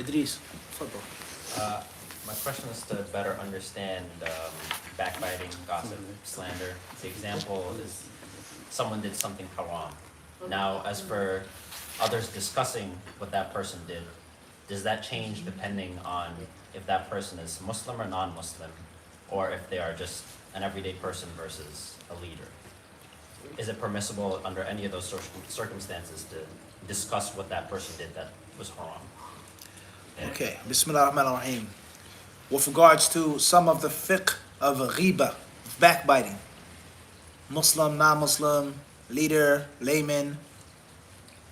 Idris, تفضل. My question is to better understand backbiting, gossip, slander. The example is someone did something haram. Now, as for others discussing what that person did, does that change depending on if that person is Muslim or non-Muslim, or if they are just an everyday person versus a leader? Is it permissible under any of those circumstances to discuss what that person did that was haram? Okay, Bismillah ar-Rahman ar-Rahim. With regards to some of the fiqh of ghiba, backbiting, Muslim, non-Muslim, leader, layman,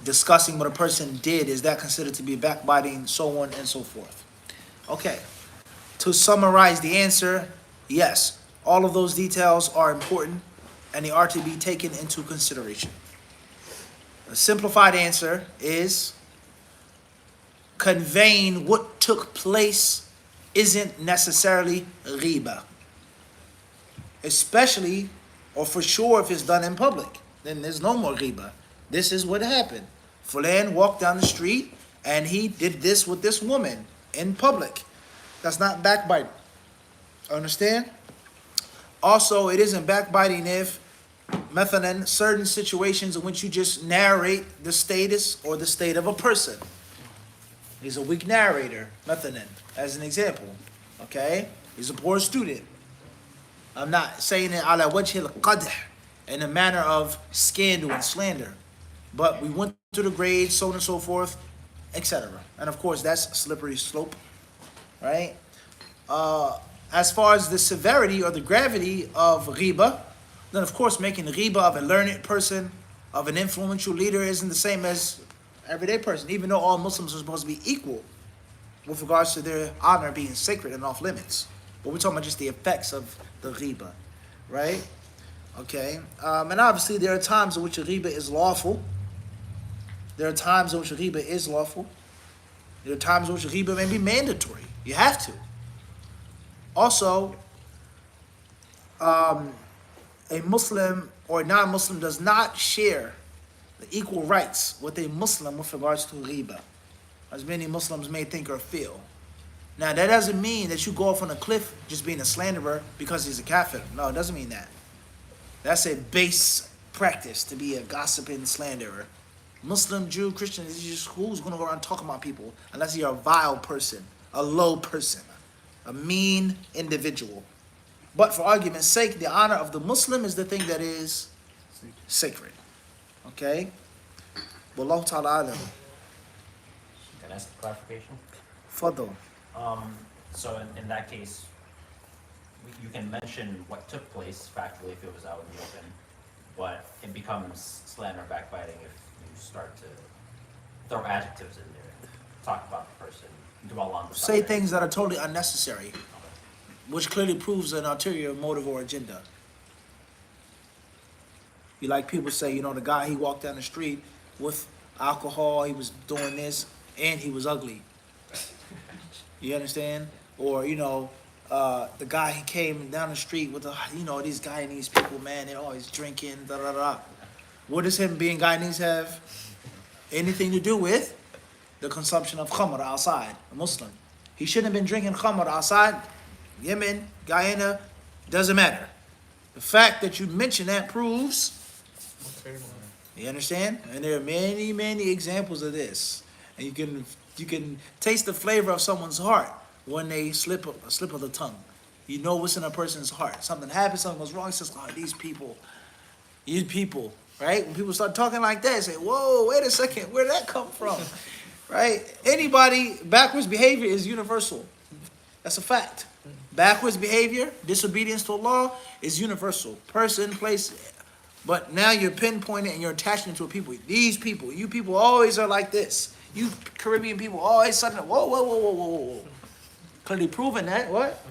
discussing what a person did, is that considered to be backbiting, so on and so forth? Okay, to summarize the answer, yes, all of those details are important and they are to be taken into consideration. A simplified answer is conveying what took place isn't necessarily ghiba. Especially, or for sure, if it's done in public, then there's no more ghiba. This is what happened. Fulan walked down the street and he did this with this woman in public. That's not backbiting. Understand? Also, it isn't backbiting if, mathalan, certain situations in which you just narrate the status or the state of a person. He's a weak narrator, mathalan, as an example. Okay? He's a poor student. I'm not saying it ala wajh al-qadh, in a manner of scandal and slander. But we went to the grades, so on and so forth, etc. And of course, that's a slippery slope, right? As far as the severity or the gravity of ghiba, then of course making ghiba of a learned person, of an influential leader, isn't the same as everyday person, even though all Muslims are supposed to be equal with regards to their honor being sacred and off limits. But we're talking about just the effects of the ghiba, right? Okay, and obviously there are times in which a ghiba is lawful. There are times in which a ghiba is lawful. There are times in which a ghiba may be mandatory. You have to. Also, a Muslim or a non-Muslim does not share the equal rights with a Muslim with regards to ghiba, as many Muslims may think or feel. Now, that doesn't mean that you go off on a cliff just being a slanderer because he's a kafir. No, it doesn't mean that. That's a base practice, to be a gossiping slanderer. Muslim, Jew, Christian, is just who's going to go around talking about people unless you're a vile person, a low person, a mean individual. But for argument's sake, the honor of the Muslim is the thing that is sacred. Okay? Wallahu ta'ala alam. Can I ask a clarification? Fadl. So in that case, you can mention what took place factually if it was out in the open, but it becomes slander, backbiting if you start to throw adjectives in there, talk about the person, dwell on the Say subject. things that are totally unnecessary, which clearly proves an ulterior motive or agenda. You like people say, you know, the guy, he walked down the street with alcohol, he was doing this, and he was ugly. You understand? Or, you know, the guy, he came down the street with, you know, these Guyanese people, man, they're always drinking, da-da-da. What does him being Guyanese have anything to do with the consumption of khamr outside, a Muslim? He shouldn't have been drinking khamr outside. Yemen, Guyana, doesn't matter. The fact that you mention that proves, you understand? And there are many, many examples of this. And you can taste the flavor of someone's heart when they slip of the tongue. You know what's in a person's heart. Something happens, something goes wrong. It's just, oh, these people, right? When people start talking like that, say, whoa, wait a second, where did that come from? Right? Anybody, backwards behavior is universal. That's a fact. Backwards behavior, disobedience to Allah is universal. Person, place, but now you're pinpointing and you're attaching it to a people. These people, you people always are like this. You Caribbean people always suddenly, whoa. Clearly proven that, what?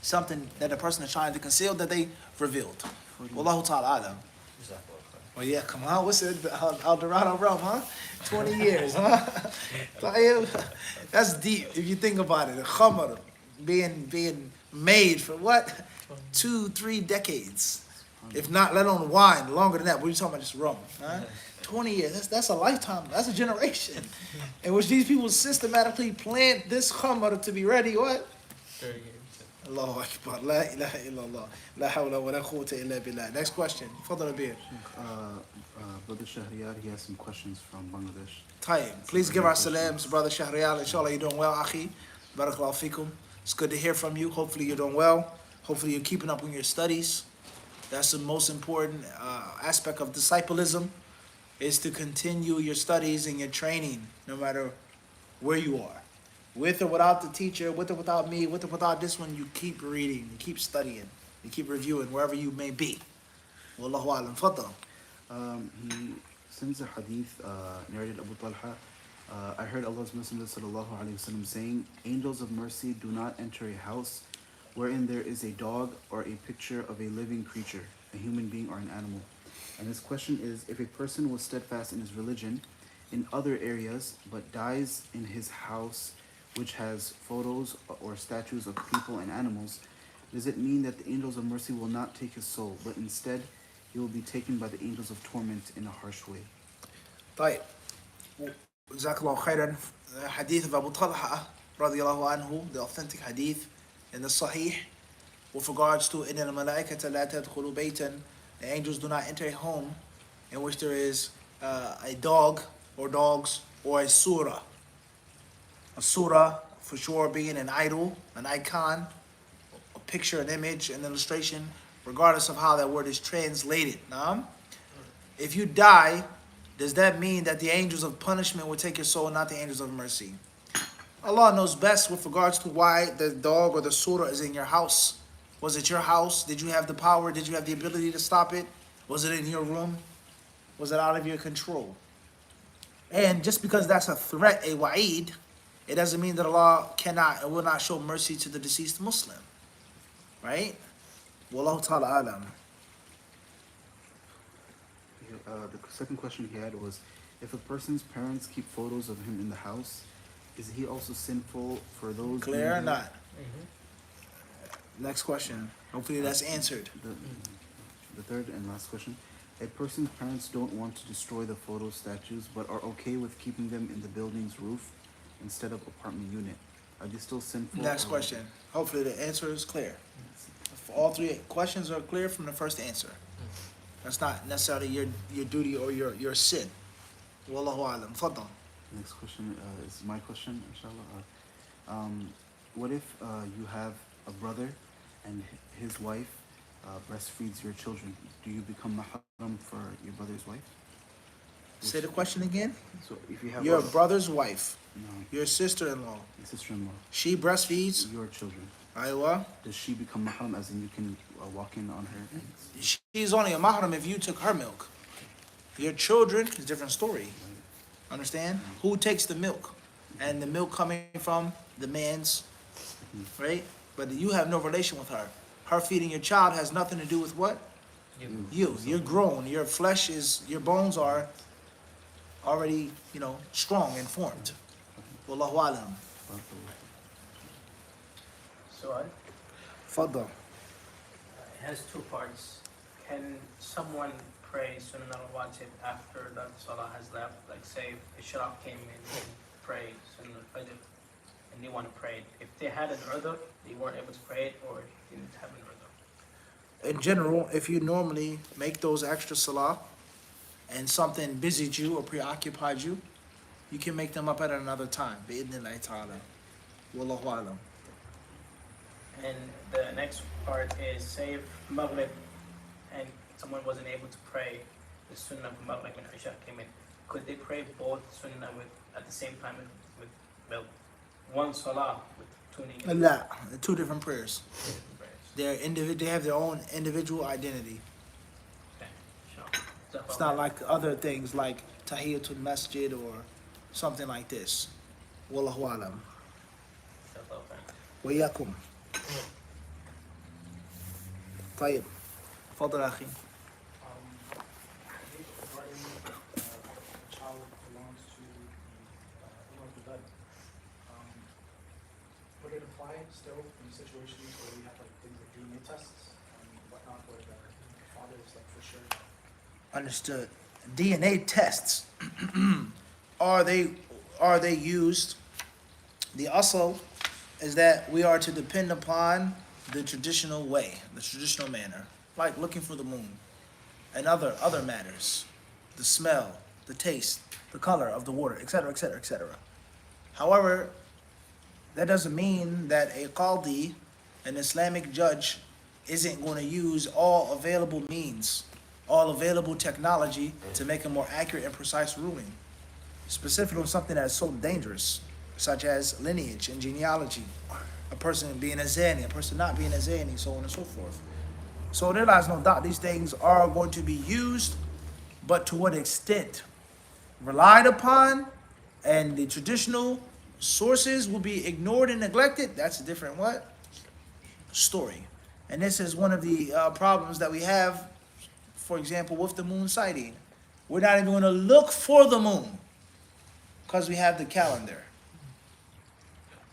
Something that the person is trying to conceal that they revealed. Wallahu ta'ala alam. Oh yeah, come on, what's it? El Dorado rum, huh? 20 years, huh? That's deep if you think about it. The khamr being made for what? 2-3 decades. If not, let alone wine, longer than that. What are you talking about? Just rum, huh? 20 years. That's a lifetime. That's a generation. In which these people systematically plant this khamr to be ready. What? 30 years. Allahu Akbar. La ilaha illallah. La hawla wa la quwwata illa billah. Next question. Fadal Abir. Brother Shahriyar, he has some questions from Bangladesh. Tayyib. Please give our salams to Brother Shahriyar. Inshallah, you're doing well, Akhi. Barakallahu fikum. It's good to hear from you. Hopefully, you're doing well. Hopefully, you're keeping up with your studies. That's the most important aspect of disciplism, is to continue your studies and your training, no matter where you are. With or without the teacher, with or without me, with or without this one, you keep reading, you keep studying, you keep reviewing wherever you may be. Wallahu alam. Fadal. He sends a hadith narrated Abu Talha. I heard Allah's Messenger sallallahu alaihi wasallam saying, "Angels of mercy do not enter a house wherein there is a dog or a picture of a living creature, a human being or an animal." And his question is, if a person was steadfast in his religion in other areas but dies in his house which has photos or statues of people and animals, does it mean that the angels of mercy will not take his soul, but instead he will be taken by the angels of torment in a harsh way? طيب. Jazakallahu khairan. Hadith of Abu Talha radiallahu anhu, the authentic hadith in the Sahih, with regards to إِنَّ الْمَلَائِكَةَ لَا تَدْخُلُ بَيْتًا, the angels do not enter a home in which there is a dog or dogs or a surah. A surah, for sure, being an idol, an icon, a picture, an image, an illustration, regardless of how that word is translated. If you die, does that mean that the angels of punishment will take your soul, not the angels of mercy? Allah knows best with regards to why the dog or the surah is in your house. Was it your house? Did you have the power? Did you have the ability to stop it? Was it in your room? Was it out of your control? And just because that's a threat, a wa'id, it doesn't mean that Allah cannot and will not show mercy to the deceased Muslim. Right? Wallahu ta'ala alam. The second question he had was, if a person's parents keep photos of him in the house, is he also sinful for those? Clear or not? Next question. Hopefully that's answered. The third and last question. A person's parents don't want to destroy the photo statues, but are okay with keeping them in the building's roof instead of apartment unit. Are they still sinful? Next question. Hopefully the answer is clear. All three questions are clear from the first answer. That's not necessarily your duty or your sin. Wallahu alam. Faddal. Next question is my question, inshallah. What if you have a brother and his wife breastfeeds your children? Do you become mahram for your brother's wife? Say the question again. So if you have Your brother's wife, no, your sister-in-law, your sister-in-law, she breastfeeds. your children, Aywa. does she become mahram, as in you can walk in on her? She's only a mahram if you took her milk. Your children is a different story. Understand? Who takes the milk? And the milk coming from the man's, right? But you have no relation with her. Her feeding your child has nothing to do with what? You. You're grown. Your flesh is, your bones are already, strong and formed. Wallahu alam. So Faddal. it has two parts. Can someone pray Sunnah al-Wajib after the Salah has left? Like say a Sharaf came in and prayed Sunnah al-Fajr and they want to pray it. If they had an udhr, they weren't able to pray it or didn't have an udhr. In general, if you normally make those extra salah and something busied you or preoccupied you, you can make them up at another time. Bi'idhnillahi ta'ala. Wallahu alam. And the next part is say if Maghrib and someone wasn't able to pray the Sunnah of Maghrib and Isha came in, could they pray both Sunnah at the same time with one Salah with tuning in? Allah, two different prayers. Different prayers? They have their own individual identity. Okay, sure. It's not like other things like Tahiyatul Masjid or something like this. Wallahu alam. Wa iyakum. طيب تفضل أخي. Regarding a child belongs to the dead, would it apply still in situations where we have like things like DNA tests and whatnot, where the others, like for sure. Understood. DNA tests, are they used? The asl is that we are to depend upon the traditional way, the traditional manner, like looking for the moon and other matters, the smell, the taste, the color of the water, etc., etc., etc. However, that doesn't mean that a qadi, an Islamic judge, isn't going to use all available means, all available technology to make a more accurate and precise ruling, specifically on something that is so dangerous, such as lineage and genealogy, a person being a zani, a person not being a zani, so on and so forth. So there lies no doubt these things are going to be used, but to what extent? Relied upon, and the traditional sources will be ignored and neglected, that's a different what? Story. And this is one of the problems that we have, for example, with the moon sighting. We're not even going to look for the moon because we have the calendar.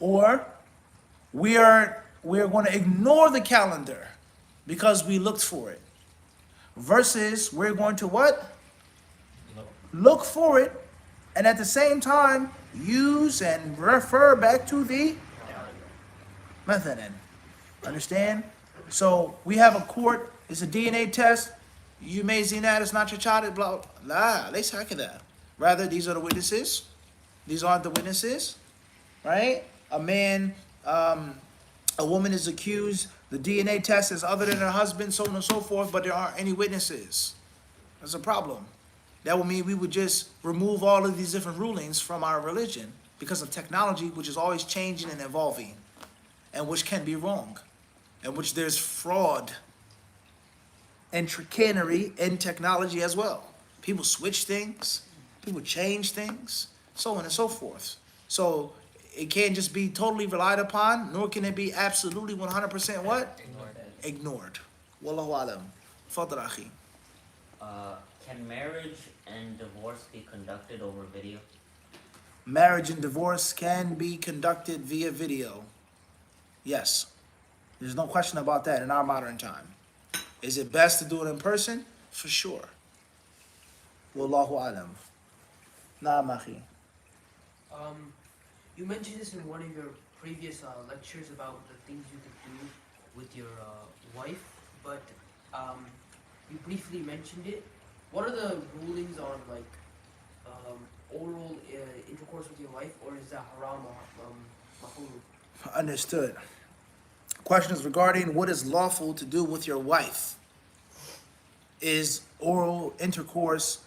Or we are going to ignore the calendar because we looked for it. Versus we're going to what? Look for it, and at the same time use and refer back to the method. Understand? So we have a court, it's a DNA test. You may zinat, it's not your child, blah, blah. Let's hack that. Rather, these are the witnesses. These aren't the witnesses, right? A man, a woman is accused. The DNA test is other than her husband, so on and so forth, but there aren't any witnesses. That's a problem. That would mean we would just remove all of these different rulings from our religion because of technology, which is always changing and evolving, and which can be wrong, and which there's fraud and chicanery in technology as well. People switch things, people change things, so on and so forth. So it can't just be totally relied upon, nor can it be absolutely 100% what? Ignored. Wallahu alam. Fadl akhi. Can marriage and divorce be conducted over video? Marriage and divorce can be conducted via video. Yes. There's no question about that in our modern time. Is it best to do it in person? For sure. Wallahu alam. Na'am akhi. You mentioned this in one of your previous lectures about the things you could do with your wife, but you briefly mentioned it. What are the rulings on like oral intercourse with your wife, or is that haram or mahrum? Understood. Question is regarding what is lawful to do with your wife. Is oral intercourse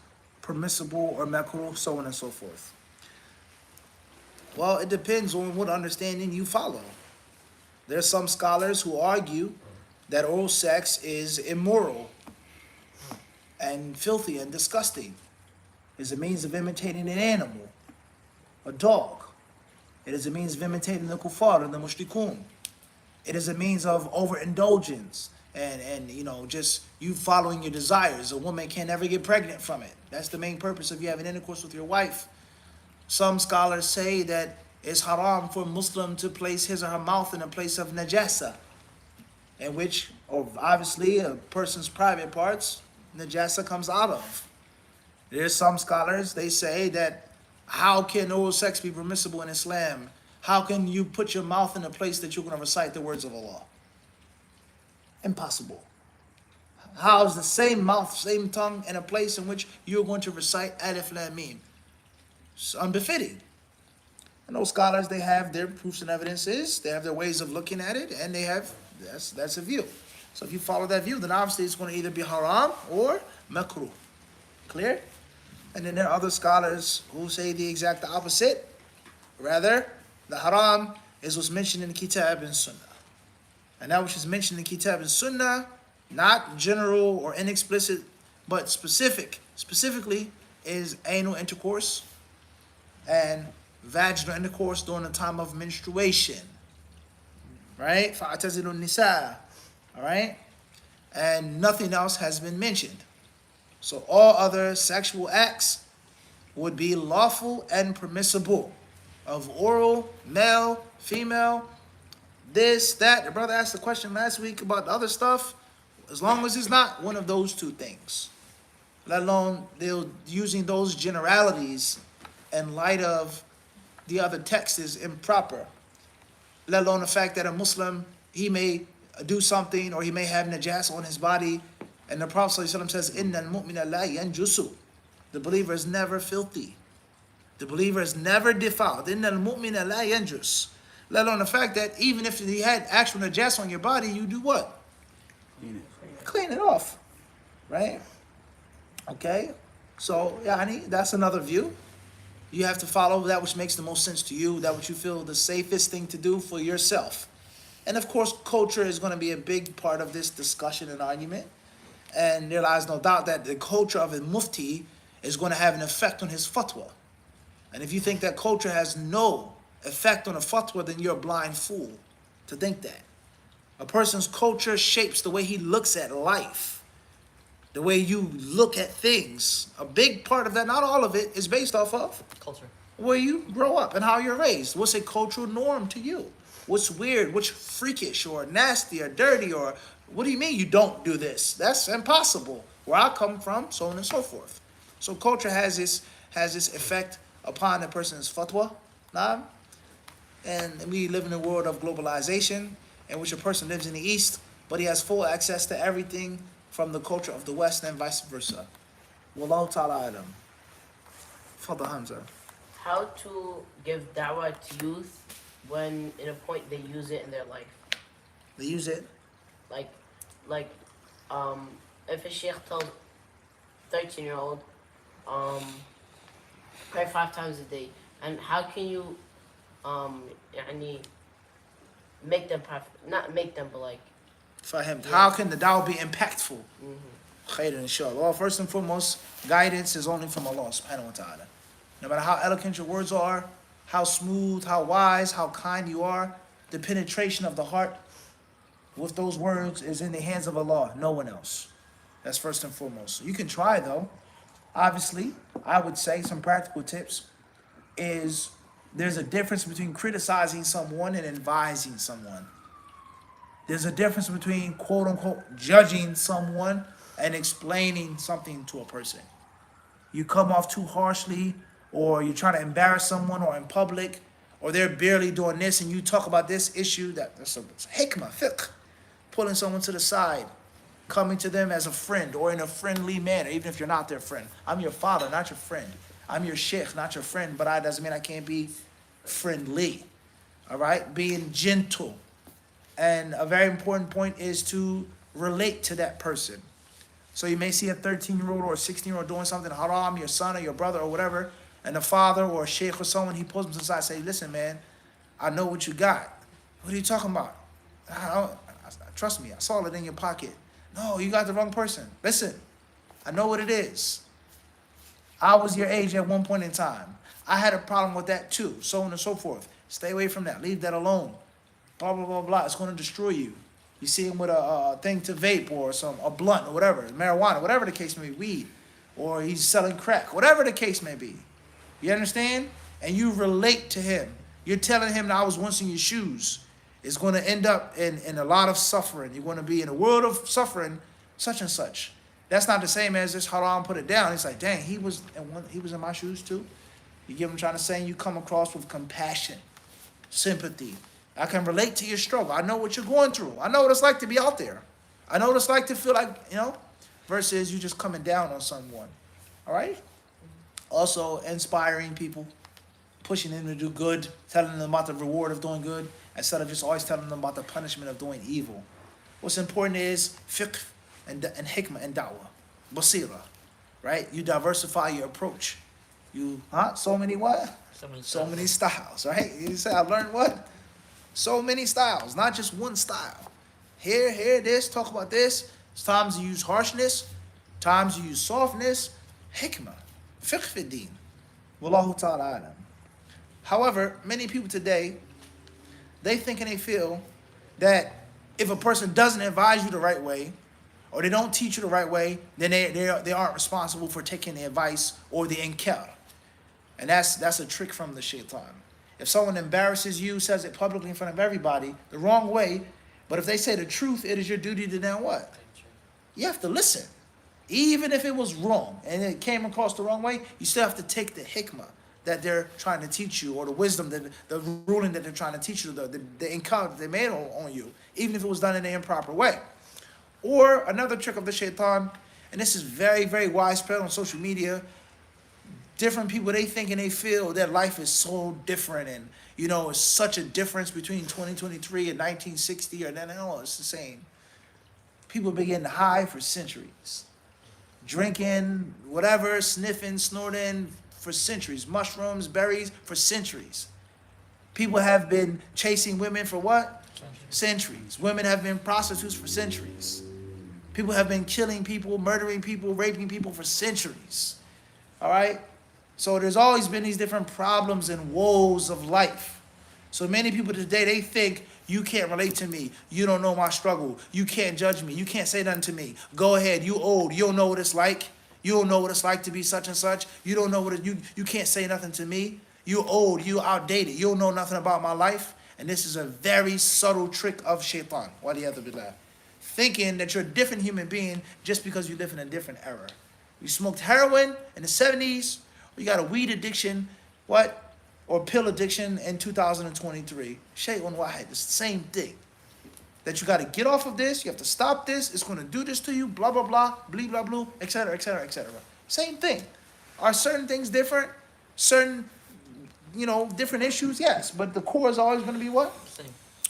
permissible or makruh, so on and so forth? Well, it depends on what understanding you follow. There are some scholars who argue that oral sex is immoral and filthy and disgusting. It's a means of imitating an animal, a dog. It is a means of imitating the kuffar and the mushrikun. It is a means of overindulgence and just you following your desires. A woman can never get pregnant from it. That's the main purpose of you having intercourse with your wife. Some scholars say that it's haram for a Muslim to place his or her mouth in a place of najasa, in which, obviously, a person's private parts, najasa comes out of. There's some scholars, they say that how can oral sex be permissible in Islam? How can you put your mouth in a place that you're going to recite the words of Allah? Impossible. How is the same mouth, same tongue in a place in which you're going to recite Alif Lam Mim? It's unbefitting. And those scholars, they have their proofs and evidences, they have their ways of looking at it, and they have, that's a view. So if you follow that view, then obviously it's going to either be haram or makruh. Clear? And then there are other scholars who say the exact opposite. Rather, the haram is what's mentioned in the Kitab and Sunnah. And that which is mentioned in Kitab and Sunnah, not general or inexplicit, but specifically is anal intercourse and vaginal intercourse during the time of menstruation. Right? فَاعْتَزِلُوا النِّسَاءَ. All right? And nothing else has been mentioned. So all other sexual acts would be lawful and permissible. Of oral, male, female, this, that. The brother asked the question last week about the other stuff. As long as it's not one of those two things. Let alone they're using those generalities in light of the other text is improper. Let alone the fact that a Muslim, he may do something or he may have najas on his body. And the Prophet ﷺ says, Inna al-mu'mina la yanjusu. The believer is never filthy. The believer is never defiled. Inna al-mu'mina la yanjus. Let alone the fact that even if he had actual najas on your body, you do what? Clean it off. Right? Okay? So, yani, that's another view. You have to follow that which makes the most sense to you, that which you feel the safest thing to do for yourself. And of course, culture is going to be a big part of this discussion and argument. And there lies no doubt that the culture of a mufti is going to have an effect on his fatwa. And if you think that culture has no effect on a fatwa, then you're a blind fool to think that. A person's culture shapes the way he looks at life, the way you look at things. A big part of that, not all of it, is based off of Culture. where you grow up and how you're raised. What's a cultural norm to you? What's weird, what's freakish or nasty or dirty, or what do you mean you don't do this? That's impossible. Where I come from, so on and so forth. So culture has this effect upon a person's fatwa. Nah? And we live in a world of globalization in which a person lives in the East, but he has full access to everything from the culture of the West and vice versa. Wallahu ta'ala alam. Fadda Hamza. How to give da'wah to youth when, in a point, they use it in their life? They use it. Like, if a sheikh tells 13-year-old, pray 5 times a day, and how can you, يعني, make them, not make them, but like, For him, how can the dawah be impactful? Khayr, inshallah. Well, first and foremost, guidance is only from Allah subhanahu wa ta'ala. No matter how eloquent your words are, how smooth, how wise, how kind you are, the penetration of the heart with those words is in the hands of Allah, no one else. That's first and foremost. You can try though. Obviously, I would say some practical tips is there's a difference between criticizing someone and advising someone. There's a difference between quote unquote judging someone and explaining something to a person. You come off too harshly, or you're trying to embarrass someone, or in public, or they're barely doing this and you talk about this issue, that's a hikmah, fiqh. Pulling someone to the side, coming to them as a friend or in a friendly manner, even if you're not their friend. I'm your father, not your friend. I'm your sheikh, not your friend, but that doesn't mean I can't be friendly. All right? Being gentle. And a very important point is to relate to that person. So you may see a 13-year-old or a 16-year-old doing something haram, your son or your brother or whatever, and the father or a sheikh or someone, he pulls him to the side and say, listen, man, I know what you got. What are you talking about? Trust me, I saw it in your pocket. No, you got the wrong person. Listen, I know what it is. I was your age at one point in time. I had a problem with that too, so on and so forth. Stay away from that. Leave that alone. Blah, blah, blah, blah. It's going to destroy you. You see him with a thing to vape or a blunt or whatever, marijuana, whatever the case may be, weed, or he's selling crack, whatever the case may be. You understand? And you relate to him. You're telling him that I was once in your shoes. It's going to end up in a lot of suffering. You're going to be in a world of suffering, such and such. That's not the same as this haram, put it down. It's like, dang, he was in my shoes too. You get what I'm trying to say? And you come across with compassion, sympathy. I can relate to your struggle. I know what you're going through. I know what it's like to be out there. I know what it's like to feel like, versus you just coming down on someone. All right? Also, inspiring people, pushing them to do good, telling them about the reward of doing good, instead of just always telling them about the punishment of doing evil. What's important is fiqh and hikmah and da'wah, basira, right? You diversify your approach. So many what? So many styles, right? You say, I learned what? So many styles, not just one style. Here, this, talk about this. Times you use harshness, times you use softness, hikmah, fiqh fi din. Wallahu ta'ala alam. However, many people today, they think and they feel that if a person doesn't advise you the right way, or they don't teach you the right way, then they aren't responsible for taking the advice or the inkar. And that's a trick from the shaitan. If someone embarrasses you, says it publicly in front of everybody, the wrong way, but if they say the truth, it is your duty to then what? You have to listen. Even if it was wrong and it came across the wrong way, you still have to take the hikmah that they're trying to teach you, or the wisdom, the ruling that they're trying to teach you, the encounter they made on you, even if it was done in an improper way. Or another trick of the shaitan, and this is very, very widespread on social media. Different people, they think and they feel that life is so different, and it's such a difference between 2023 and 1960, or no, it's the same. People been getting high for centuries. Drinking, whatever, sniffing, snorting for centuries. Mushrooms, berries for centuries. People have been chasing women for what? Centuries. Women have been prostitutes for centuries. People have been killing people, murdering people, raping people for centuries. All right? So there's always been these different problems and woes of life. So many people today, they think, you can't relate to me. You don't know my struggle. You can't judge me. You can't say nothing to me. Go ahead. You old. You don't know what it's like. You don't know what it's like to be such and such. You don't know you can't say nothing to me. You old. You outdated. You don't know nothing about my life. And this is a very subtle trick of shaitan. Waliyadu billah. Thinking that you're a different human being just because you live in a different era. You smoked heroin in the 70s, or you got a weed addiction, or pill addiction in 2023. Shay'un wahid, it's the same thing. That you got to get off of this, you have to stop this, it's going to do this to you, blah, blah, blah, blee, blah, blah, etc., etc., etc. Same thing. Are certain things different? Certain, different issues? Yes, but the core is always going to be what? Same.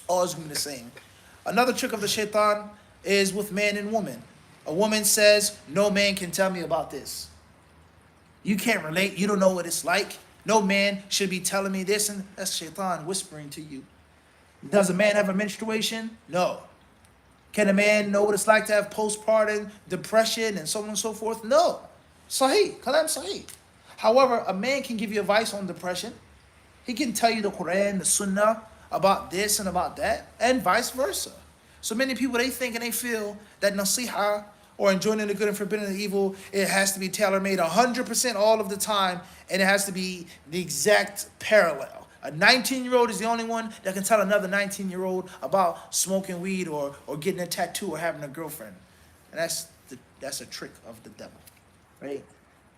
Always going to be the same. Another trick of the shaitan is with man and woman. A woman says, no man can tell me about this. You can't relate, you don't know what it's like. No man should be telling me this, and that's shaitan whispering to you. Does a man have a menstruation? No. Can a man know what it's like to have postpartum depression and so on and so forth? No. Sahih, kalam sahih. However, a man can give you advice on depression. He can tell you the Quran, the Sunnah, about this and about that, and vice versa. So many people, they think and they feel that nasiha, or enjoining the good and forbidding the evil, it has to be tailor-made 100% all of the time, and it has to be the exact parallel. A 19-year-old is the only one that can tell another 19-year-old about smoking weed or getting a tattoo or having a girlfriend. And that's a trick of the devil, right?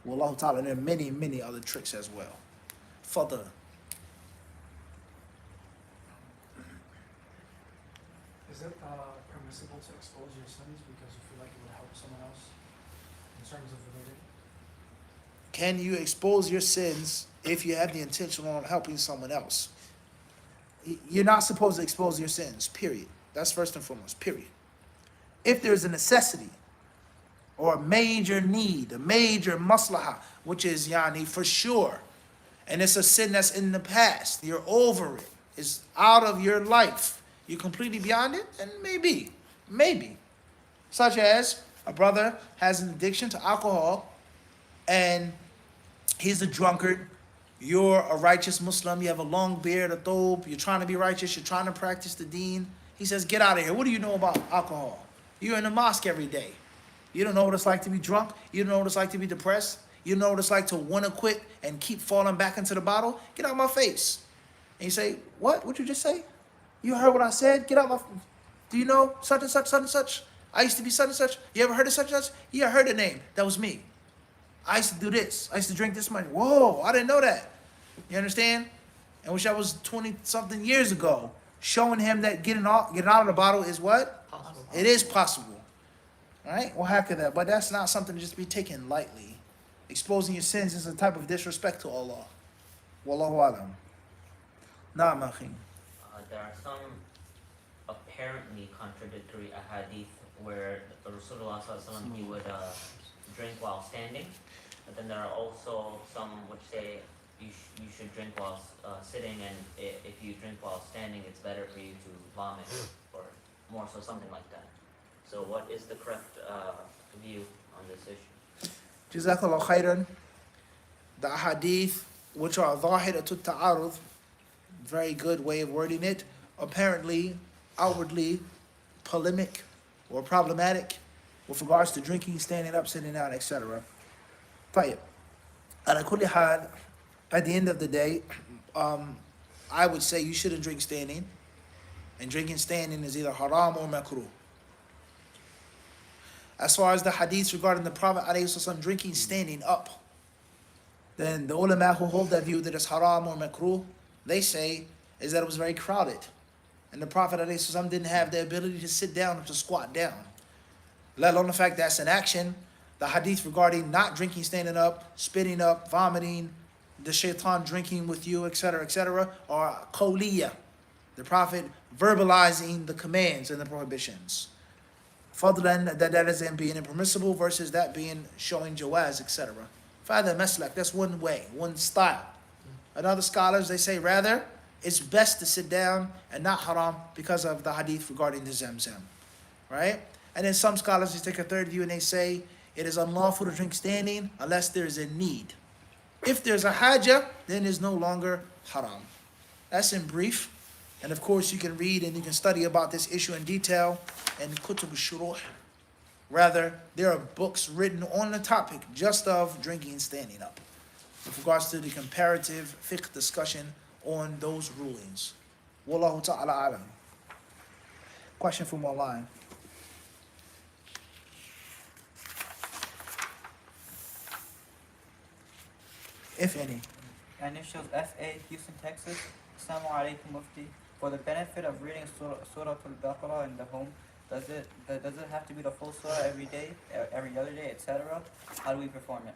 Wallahu ta'ala, and there are many, many other tricks as well. Further. Is it permissible to expose your sins because you feel like it would help someone else in terms of religion? Can you expose your sins if you have the intention on helping someone else? You're not supposed to expose your sins, period. That's first and foremost, period. If there's a necessity or a major need, a major maslaha, which is for sure, and it's a sin that's in the past, you're over it, it's out of your life, you're completely beyond it, and maybe. Such as a brother has an addiction to alcohol, and he's a drunkard. You're a righteous Muslim. You have a long beard, a thobe. You're trying to be righteous. You're trying to practice the deen. He says, get out of here. What do you know about alcohol? You're in the mosque every day. You don't know what it's like to be drunk. You don't know what it's like to be depressed. You don't know what it's like to want to quit and keep falling back into the bottle. Get out of my face. And you say, what? What'd you just say? You heard what I said? Get out my... Do you know such and such, such and such? I used to be such and such. You ever heard of such and such? Yeah, I heard the name. That was me. I used to do this. I used to drink this much. Whoa, I didn't know that. You understand? I wish I was 20-something years ago, showing him that getting out of the bottle is what? Possible. It is possible. All right? Well, how could that? But that's not something to just be taken lightly. Exposing your sins is a type of disrespect to Allah. Wallahu alam. Na'am, akhi. There are some apparently contradictory ahadith where Rasulullah ﷺ, he would drink while standing, but then there are also some which say you should drink while sitting, and if you drink while standing, it's better for you to vomit, or more so something like that. So what is the correct view on this issue? Jazakallah khairan. The ahadith, which are zahiratut ta'arud, very good way of wording it, apparently, outwardly polemic or problematic with regards to drinking, standing up, sitting down, etc. طيب. على كل حال, at the end of the day, I would say you shouldn't drink standing, and drinking standing is either haram or makruh. As far as the hadiths regarding the Prophet ﷺ drinking standing up, then the ulama who hold that view that it's haram or makruh, they say is that it was very crowded. And the Prophet ﷺ didn't have the ability to sit down or to squat down. Let alone the fact that's an action. The hadith regarding not drinking standing up, spitting up, vomiting, the shaitan drinking with you, etc., are qawliya. The Prophet verbalizing the commands and the prohibitions. Fadlan, that is in being impermissible versus that being showing jawaz, etc. Father maslak, that's one way, one style. And other scholars, they say rather, it's best to sit down and not haram because of the hadith regarding the zamzam. Right? And then some scholars, they take a third view and they say it is unlawful to drink standing unless there is a need. If there's a hajah, then it's no longer haram. That's in brief. And of course, you can read and you can study about this issue in detail in Kutub al-Shuruh. Rather, there are books written on the topic just of drinking and standing up with regards to the comparative fiqh discussion on those rulings. Wallahu ta'ala alam. Question from online. If any. Initials FA, Houston, Texas. Assalamu alaikum, Mufti. For the benefit of reading Surah Al-Baqarah in the home, does it have to be the full surah every day, every other day, etc.? How do we perform it?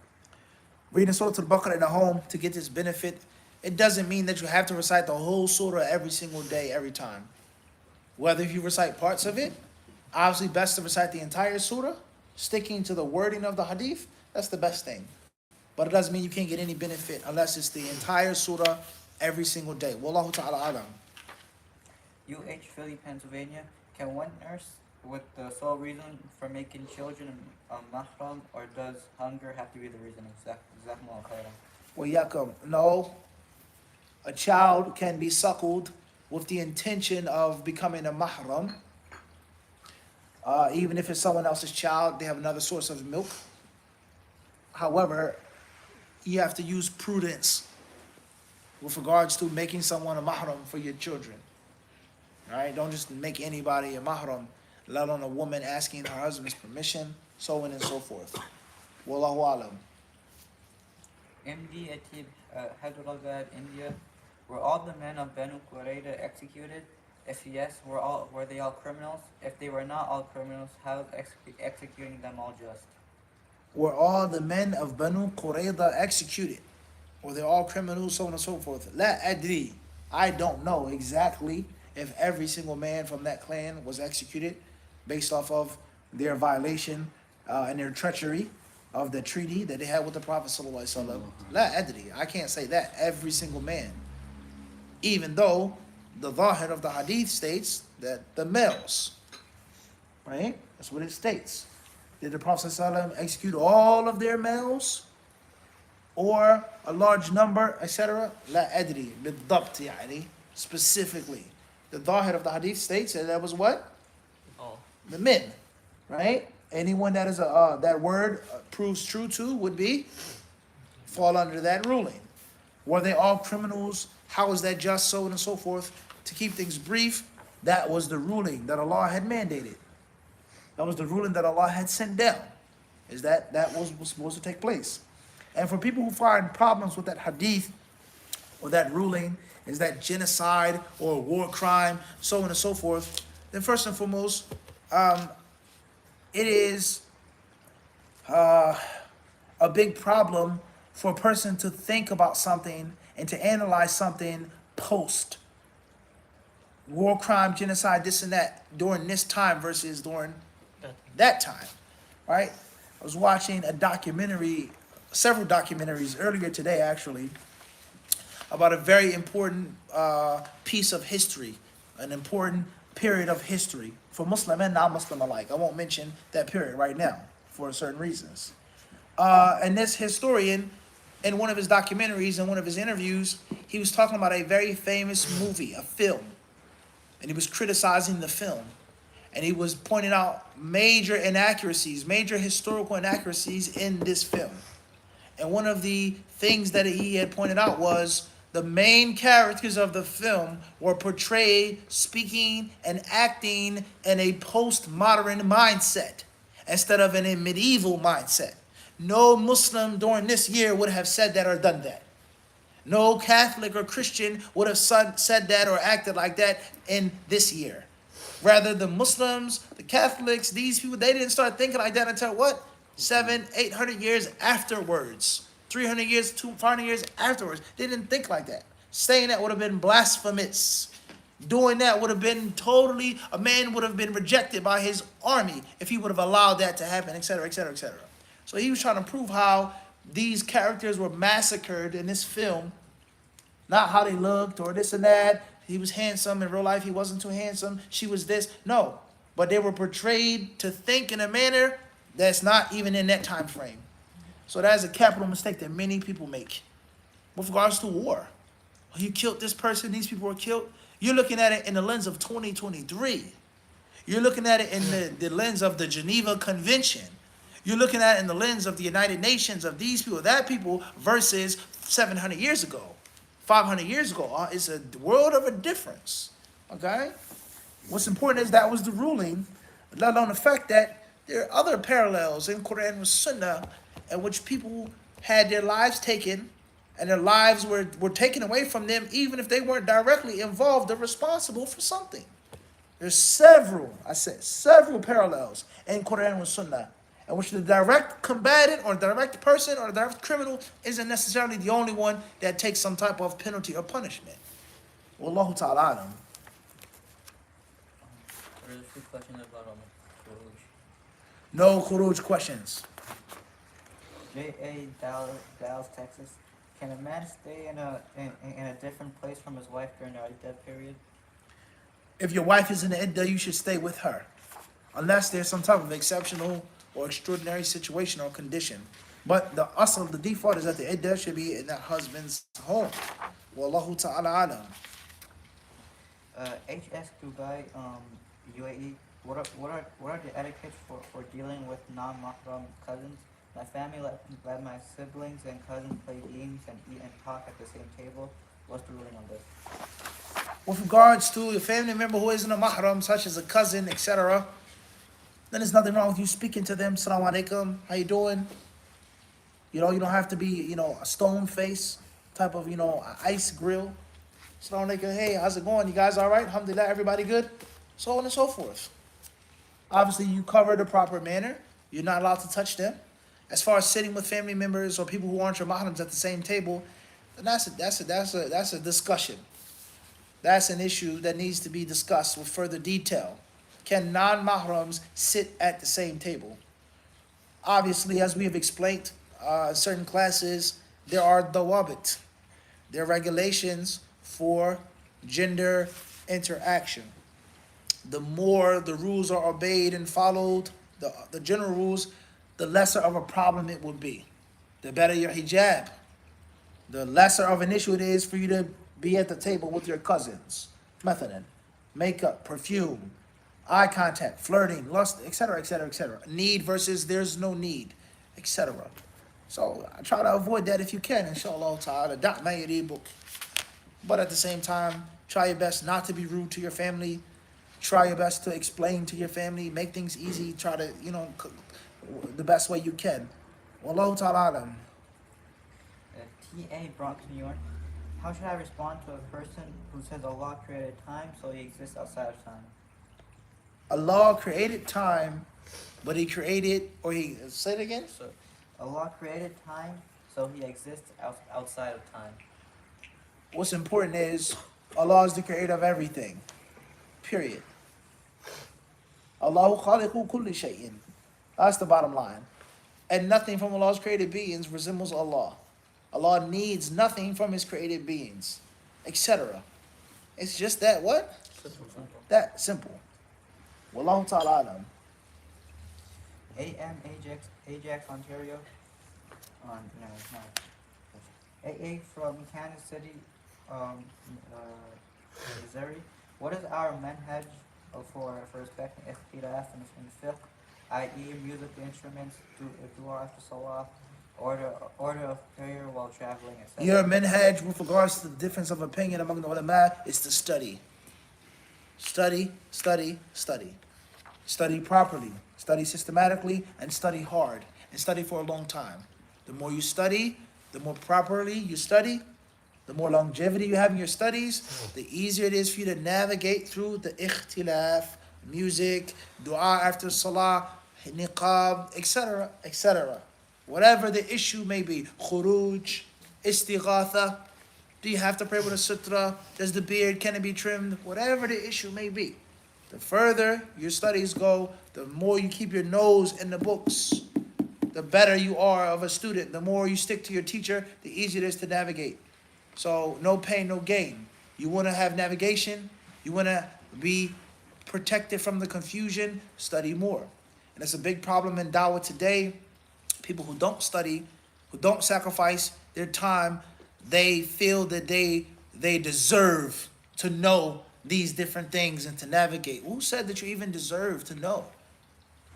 Reading Surah Al-Baqarah in the home to get this benefit, it doesn't mean that you have to recite the whole surah every single day, every time. Whether if you recite parts of it, obviously best to recite the entire surah, sticking to the wording of the hadith, that's the best thing. But it doesn't mean you can't get any benefit unless it's the entire surah every single day. Wallahu ta'ala alam. UH, Philly, Pennsylvania. Can one nurse with the sole reason for making children mahram, or does hunger have to be the reason? Jazakumullah khairan. Well, yakum, no. A child can be suckled with the intention of becoming a mahram. Even if it's someone else's child, they have another source of milk. However, you have to use prudence with regards to making someone a mahram for your children. Right? Don't just make anybody a mahram, let alone a woman asking her husband's permission, so on and so forth. Wallahu alam. MD Atib, Hyderabad, India. Were all the men of Banu Qurayza executed? If yes, were they all criminals? If they were not all criminals, how is executing them all just? Were all the men of Banu Qurayza executed? Or they're all criminals, so on and so forth? La adri. I don't know exactly if every single man from that clan was executed based off of their violation and their treachery of the treaty that they had with the Prophet ﷺ. La adri. I can't say that. Every single man. Even though the zahir of the hadith states that the males, right? That's what it states. Did the Prophet ﷺ execute all of their males or a large number, etc.? La adri, بالضبط يعني, specifically. The zahir of the hadith states that that was what? Oh. The men, right? Anyone that is that word proves true to would fall under that ruling. Were they all criminals? How is that just, so on and so forth? To keep things brief, that was the ruling that Allah had mandated. That was the ruling that Allah had sent down. Is that was supposed to take place. And for people who find problems with that hadith or that ruling, is that genocide or a war crime, so on and so forth, then first and foremost, it is a big problem for a person to think about something and to analyze something post war crime, genocide, this and that, during this time versus during that time, right? I was watching a documentary, several documentaries earlier today actually, about a very important piece of history, an important period of history for Muslim and non-Muslim alike. I won't mention that period right now for certain reasons. And this historian, in one of his documentaries, in one of his interviews, he was talking about a very famous movie, a film. And he was criticizing the film. And he was pointing out major inaccuracies, major historical inaccuracies in this film. And one of the things that he had pointed out was the main characters of the film were portrayed speaking and acting in a postmodern mindset. instead of in a medieval mindset. No Muslim during this year would have said that or done that. No Catholic or Christian would have said that or acted like that in this year. Rather, the Muslims, the Catholics, these people, they didn't start thinking like that until what? 700, 800 years afterwards. 300 years, 500 years afterwards. They didn't think like that. Saying that would have been blasphemous. Doing that would have been totally, a man would have been rejected by his army if he would have allowed that to happen, etc., etc., etc. So he was trying to prove how these characters were massacred in this film. Not how they looked or this and that. He was handsome. In real life, he wasn't too handsome. She was this. No. But they were portrayed to think in a manner that's not even in that time frame. So that is a capital mistake that many people make. With regards to war. You killed this person, these people were killed. You're looking at it in the lens of 2023. You're looking at it in the lens of the Geneva Convention. You're looking at it in the lens of the United Nations, of these people, that people, versus 700 years ago, 500 years ago. It's a world of a difference, okay? What's important is that was the ruling, let alone the fact that there are other parallels in Quran and Sunnah in which people had their lives taken and their lives were taken away from them even if they weren't directly involved or responsible for something. There's several parallels in Quran and Sunnah in which the direct combatant or direct person or direct criminal isn't necessarily the only one that takes some type of penalty or punishment. Wallahu ta'ala alam. There's a few questions about Khuruj. No Khuruj questions. J.A. Dallas, Texas. Can a man stay in a different place from his wife during the iddah period? If your wife is in the iddah, you should stay with her. Unless there's some type of exceptional or extraordinary situation or condition. But the asl, the default is that the iddah should be in that husband's home. Wallahu ta'ala alam. HS Dubai, UAE. What are the etiquettes for dealing with non-mahram cousins? My family let my siblings and cousins play games and eat and talk at the same table. What's the ruling on this? With regards to a family member who isn't a mahram, such as a cousin, etc., then there's nothing wrong with you speaking to them. Assalamu alaikum, how you doing? You don't have to be, a stone face type of, ice grill. Assalamu alaikum, hey, how's it going? You guys all right? Alhamdulillah, everybody good? So on and so forth. Obviously, you cover the proper manner. You're not allowed to touch them. As far as sitting with family members or people who aren't your mahrams at the same table, then that's a discussion. That's an issue that needs to be discussed with further detail. Can non-mahrams sit at the same table? Obviously, as we have explained, certain classes, there are dawabit. There are regulations for gender interaction. The more the rules are obeyed and followed, the general rules, the lesser of a problem it will be. The better your hijab, the lesser of an issue it is for you to be at the table with your cousins. Methalan, makeup, perfume, eye contact, flirting, lust, etc., etc., etc. Need versus there's no need, etc. So I try to avoid that if you can, inshallah ta'ala. But at the same time, try your best not to be rude to your family. Try your best to explain to your family, make things easy. Try to, the best way you can. Wallahu ta'ala alam. T.A. Bronx, New York. How should I respond to a person who says Allah created time, so he exists outside of time? Allah created time, but he created, say it again? So, Allah created time, so he exists outside of time. What's important is Allah is the creator of everything. Period. Allahu khaliqu kulli shay'in. That's the bottom line. And nothing from Allah's created beings resembles Allah. Allah needs nothing from his created beings, etc. It's just that what? That simple. Wallahu ta'ala alam. A.M. Ajax, Ontario. AA from Kansas City, Missouri. What is our manhaj for respecting ikhtilaf in fiqh, i.e. musical instruments, dua after salah, order of prayer while traveling, etc.? Your manhaj with regards to the difference of opinion among the ulama is to study. Study, study, study. Study properly, study systematically, and study hard, and study for a long time. The more you study, the more properly you study, the more longevity you have in your studies, the easier it is for you to navigate through the ikhtilaf, music, dua after salah, niqab, etc., etc. Whatever the issue may be, khuruj, istighatha, do you have to pray with a sutra? Does the beard, can it be trimmed? Whatever the issue may be. The further your studies go, the more you keep your nose in the books, the better you are of a student. The more you stick to your teacher, the easier it is to navigate. So no pain, no gain. You want to have navigation, you want to be protected from the confusion, study more. And it's a big problem in dawah today. People who don't study, who don't sacrifice their time, they feel that they deserve to know these different things and to navigate. Who said that you even deserve to know?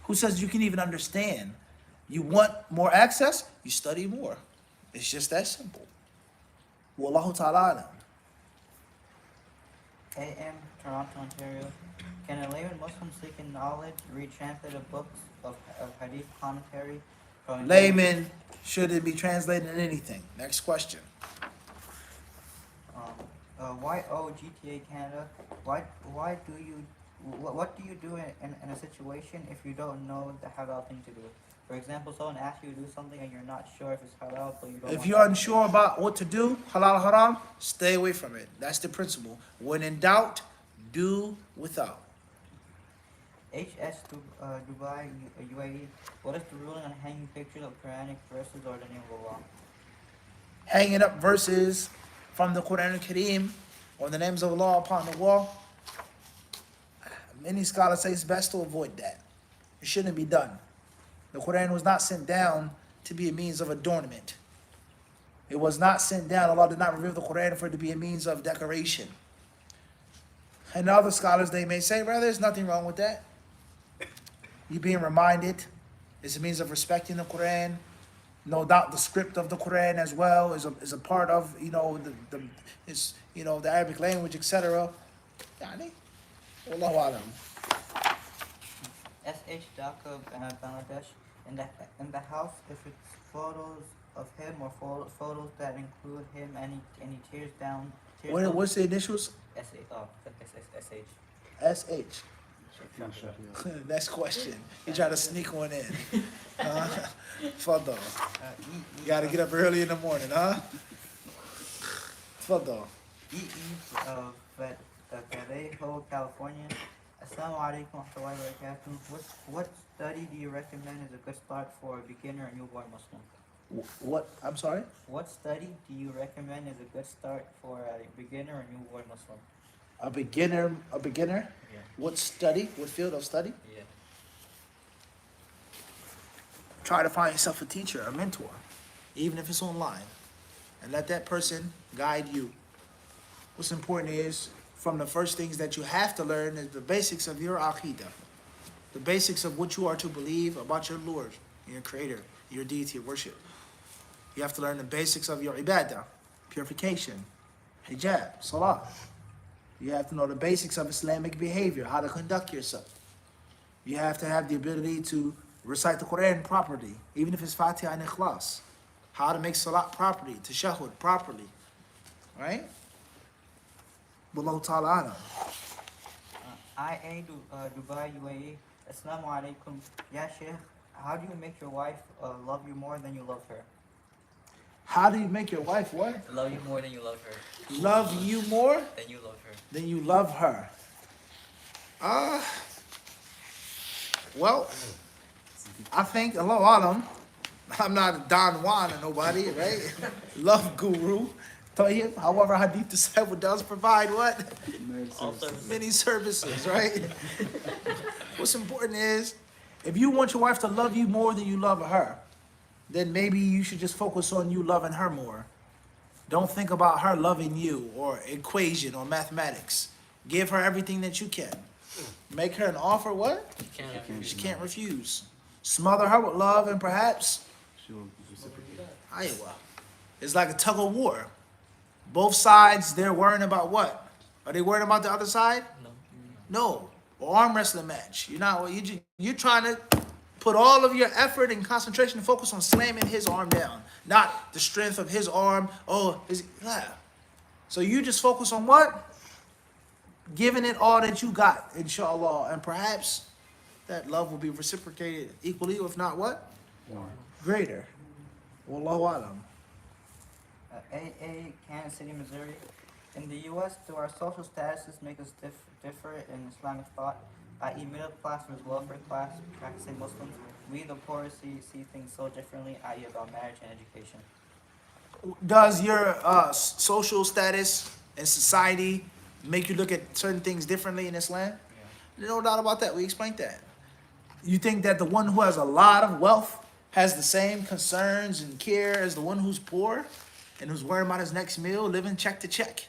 Who says you can even understand? You want more access? You study more. It's just that simple. Wallahu ta'ala alam. AM, Toronto, Ontario. Can a layman Muslim seeking knowledge read translated books of hadith commentary from Layman, should it be translated in anything? Next question. GTA Canada. Why do you what do you do in a situation if you don't know the halal thing to do? For example, someone asks you to do something and you're not sure if it's halal, but you don't. If you're unsure about what to do, halal haram, stay away from it. That's the principle. When in doubt, do without. Dubai, UAE. What is the ruling on hanging pictures of Quranic verses or the name of Allah? Hanging up verses from the Quran al-Kareem or the names of Allah upon the wall. Many scholars say it's best to avoid that. It shouldn't be done. The Quran was not sent down to be a means of adornment. It was not sent down. Allah did not reveal the Quran for it to be a means of decoration. And other scholars, they may say, rather, there's nothing wrong with that. You being reminded is a means of respecting the Quran. No doubt the script of the Quran as well is a part of, the Arabic language, etc. Yani, Wallahu alam. SH Dhaka, Bangladesh. In the house, if it's photos of him or photos that include him and he tears down. What's the initials? SH. SH. Next question. You try to sneak one in. Fadal. You gotta get up early in the morning, huh? Fadal. Vallejo, California. Assalamu alaikum wa rahmatullahi wa barakatuh. What study do you recommend as a good start for a beginner or newborn Muslim? What? I'm sorry? What study do you recommend as a good start for a beginner or newborn Muslim? A beginner? Yeah. What study? What field of study? Yeah. Try to find yourself a teacher, a mentor, even if it's online, and let that person guide you. What's important is, from the first things that you have to learn is the basics of your aqidah, the basics of what you are to believe about your Lord, your Creator, your deity of worship. You have to learn the basics of your ibadah, purification, hijab, salah. You have to know the basics of Islamic behavior, how to conduct yourself. You have to have the ability to recite the Quran properly, even if it's Fatiha and Ikhlas. How to make salat properly, tashahhud properly, right? Wallahu ta'ala alam. IA Dubai, UAE. Assalamu alaikum. Ya Sheikh, how do you make your wife love you more than you love her? How do you make your wife what? Love you more than you love her. Love you more Than you love her. than you love her. Well, I think, Allahu alam, I'm not a Don Juan or nobody, right? Love guru. Tayyib. However, HadithDisciple does provide what? Many services, right? What's important is, if you want your wife to love you more than you love her, then maybe you should just focus on you loving her more. Don't think about her loving you or equation or mathematics. Give her everything that you can. Make her an offer what? She can't refuse. Smother her with love and perhaps She will reciprocate. Iowa. It's like a tug of war. Both sides, they're worrying about what? Are they worried about the other side? No. or arm wrestling match. You're trying to put all of your effort and concentration and focus on slamming his arm down, not the strength of his arm. So you just focus on what? Giving it all that you got, inshallah, and perhaps that love will be reciprocated equally, if not what? More. Greater. Wallahu alam. AA, Kansas City, Missouri. In the U.S., do our social statuses make us differ in Islamic thought, i.e. middle class versus welfare class, practicing Muslims? We, the poor, see things so differently, i.e. about marriage and education. Does your social status in society make you look at certain things differently in Islam? No doubt about that. We explained that. You think that the one who has a lot of wealth has the same concerns and care as the one who's poor and who's worrying about his next meal, living check to check?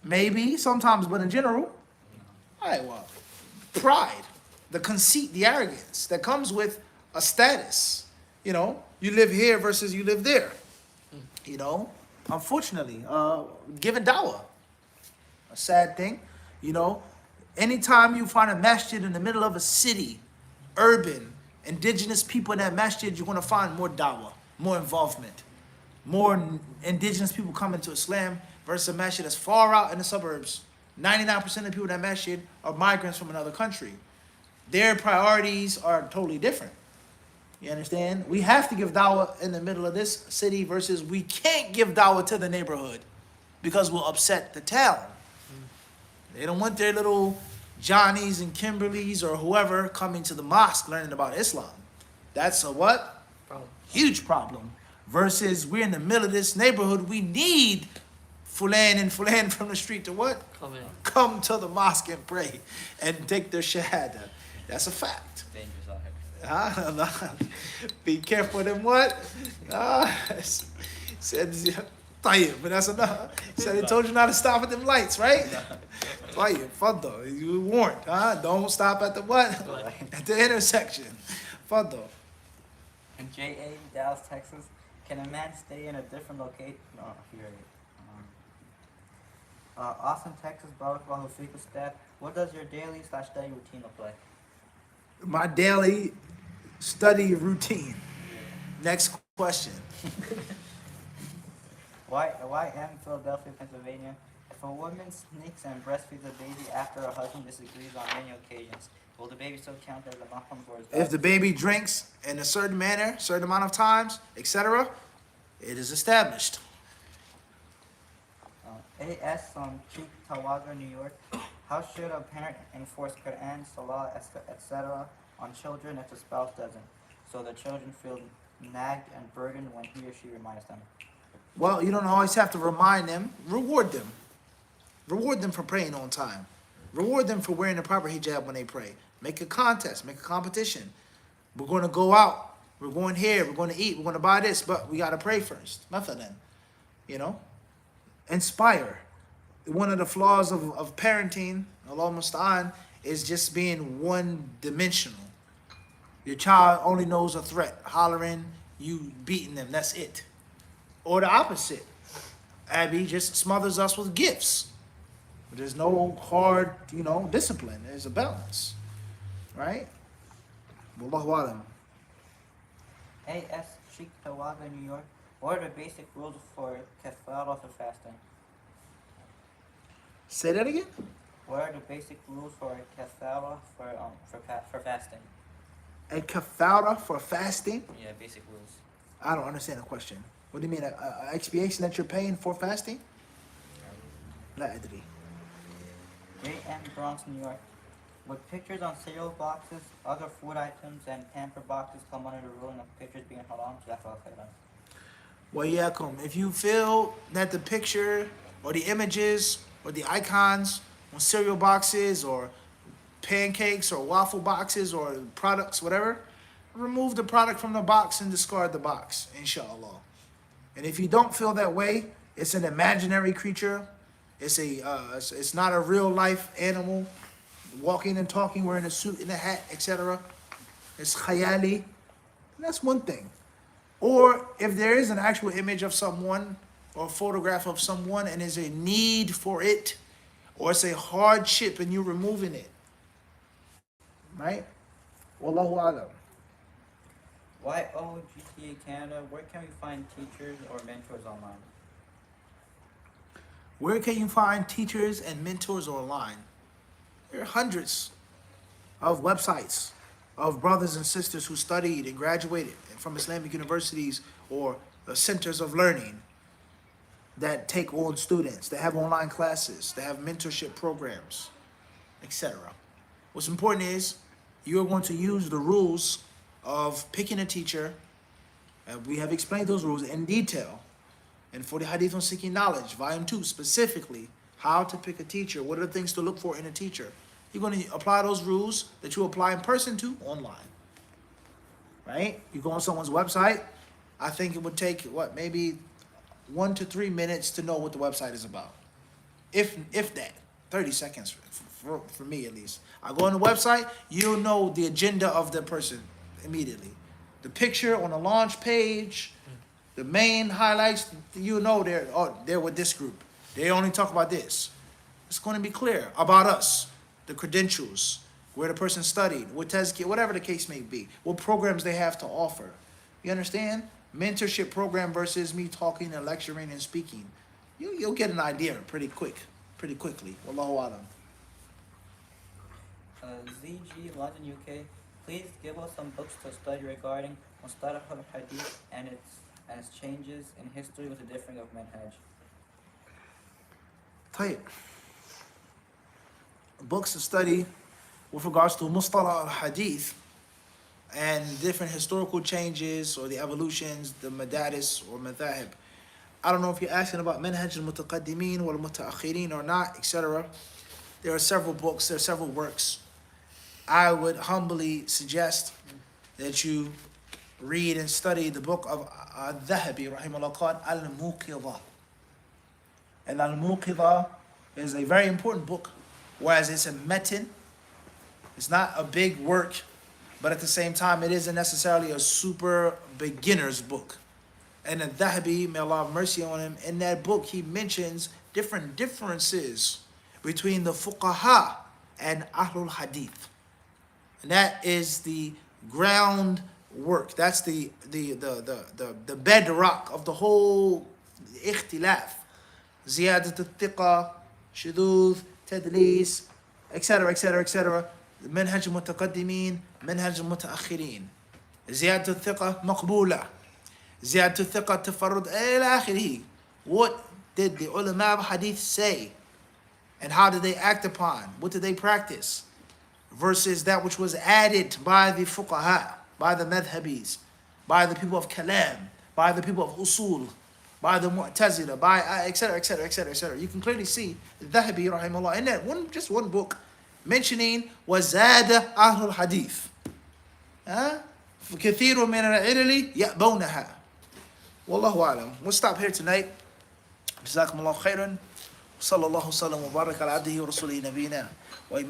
Maybe, sometimes, but in general, pride, the conceit, the arrogance that comes with a status. You know, you live here versus you live there. You know, unfortunately, giving dawah, a sad thing. You know, anytime you find a masjid in the middle of a city, urban, indigenous people in that masjid, you're going to find more dawah, more involvement, more indigenous people coming to Islam versus a masjid that's far out in the suburbs. 99% of the people in that masjid are migrants from another country. Their priorities are totally different. You understand? We have to give dawah in the middle of this city versus we can't give dawah to the neighborhood because we'll upset the town. They don't want their little Johnnies and Kimberleys or whoever coming to the mosque learning about Islam. That's a what? Huge problem. Versus we're in the middle of this neighborhood. We need Fulan and Fulan from the street to what? Come to the mosque and pray and take their shahada. That's a fact. Dangerous out here. Be careful then what? Said, but that's enough. Said he told you not to stop at them lights, right? Faddo, you were warned. Don't stop at the what? At the intersection. Faddo. In J.A., Dallas, Texas, can a man stay in a different location? No, here it is. Austin, Texas, Barakallahu Fiqh staff. What does your daily/study routine look like? My daily study routine. Next question. Why am Philadelphia, Pennsylvania? If a woman sneaks and breastfeeds a baby after her husband disagrees on many occasions, will the baby still count as a mahram for his If the baby drinks in a certain manner, certain amount of times, etc., it is established. A.S. on Cheek, Tawaga, New York. How should a parent enforce Quran, Salah, etc. on children if the spouse doesn't, so the children feel nagged and burdened when he or she reminds them? Well, you don't always have to remind them. Reward them. Reward them for praying on time. Reward them for wearing the proper hijab when they pray. Make a contest. Make a competition. We're going to go out. We're going here. We're going to eat. We're going to buy this. But we got to pray first. Mathalan. You know? Inspire. One of the flaws of parenting, Allah musta'an, is just being one-dimensional. Your child only knows a threat. Hollering, you beating them. That's it. Or the opposite. Abby just smothers us with gifts. There's no hard, discipline. There's a balance. Right? Wallahu alam. A.S. Sheikh Tawaga, New York. What are the basic rules for kafara for fasting? Say that again? What are the basic rules for kafara for fasting? A kafara for fasting? Yeah, basic rules. I don't understand the question. What do you mean? An expiation that you're paying for fasting? La adri. J.M. Bronx, New York. Would pictures on cereal boxes, other food items, and pamper boxes come under the ruling of pictures being haram? Well, if you feel that the picture or the images or the icons on cereal boxes or pancakes or waffle boxes or products, whatever, remove the product from the box and discard the box, inshallah. And if you don't feel that way, it's an imaginary creature. It's not a real life animal walking and talking, wearing a suit and a hat, etc. It's khayali. That's one thing. Or if there is an actual image of someone or a photograph of someone and there's a need for it, or it's a hardship and you're removing it, right? Wallahu alam. YOGTA Canada, where can we find teachers or mentors online? Where can you find teachers and mentors online? There are hundreds of websites of brothers and sisters who studied and graduated from Islamic universities or centers of learning that take on students, that have online classes, that have mentorship programs, etc. What's important is you're going to use the rules of picking a teacher, and we have explained those rules in detail. And for the Hadith on Seeking Knowledge, Volume 2, specifically, how to pick a teacher, what are the things to look for in a teacher. You're going to apply those rules that you apply in person to online. Right? You go on someone's website, I think it would take, maybe 1 to 3 minutes to know what the website is about. If that, 30 seconds for me at least. I go on the website, you'll know the agenda of the person immediately. The picture on the launch page, the main highlights, you know they're with this group. They only talk about this. It's going to be clear about us, the credentials, where the person studied, what tazkiyah, whatever the case may be, what programs they have to offer. You understand? Mentorship program versus me talking and lecturing and speaking. You'll get an idea pretty quickly. Wallahu alam. ZG, London, UK, please give us some books to study regarding Mustalah al-Hadith and its changes in history with the differing of manhaj. Tayyib. Books to study with regards to Mustalah al-Hadith and different historical changes or the evolutions, the madaris or madhahib. I don't know if you're asking about manhaj al-mutaqaddimin or al-mutaakhirin or not, etc. There are several books, there are several works. I would humbly suggest that you read and study the book of Al-Dhahabi, rahimahullah, called Al-Muqidha. And Al-Muqidha is a very important book, whereas it's a metin. It's not a big work, but at the same time, it isn't necessarily a super beginner's book. And Al-Dhahabi, may Allah have mercy on him, in that book, he mentions different differences between the fuqaha and Ahlul Hadith. And that is the ground work. That's the bedrock of the whole ikhtilaf. Ziyadat al-thiqa, shudud, tadlis, etc., etc., etc. Manhaj al-mutaqaddimin, manhaj al-mutaakhirin. Ziyadat al-thiqa maqbula. Ziyadat al-thiqa tafarrud, ila akhirih. What did the ulama of hadith say? And how did they act upon? What did they practice? Versus that which was added by the fuqaha, by the madhabis, by the people of kalam, by the people of usul, by the mu'tazila, by etc., etc., etc., etc. You can clearly see Dhahabi, rahimahullah, in that just one book, mentioning wazada ahlul hadith. فكثير من العلل يأبونها. والله أعلم. We'll stop here tonight. جزاكم الله خيرا. صلى الله وسلم وبارك على عبده ورسوله نبينا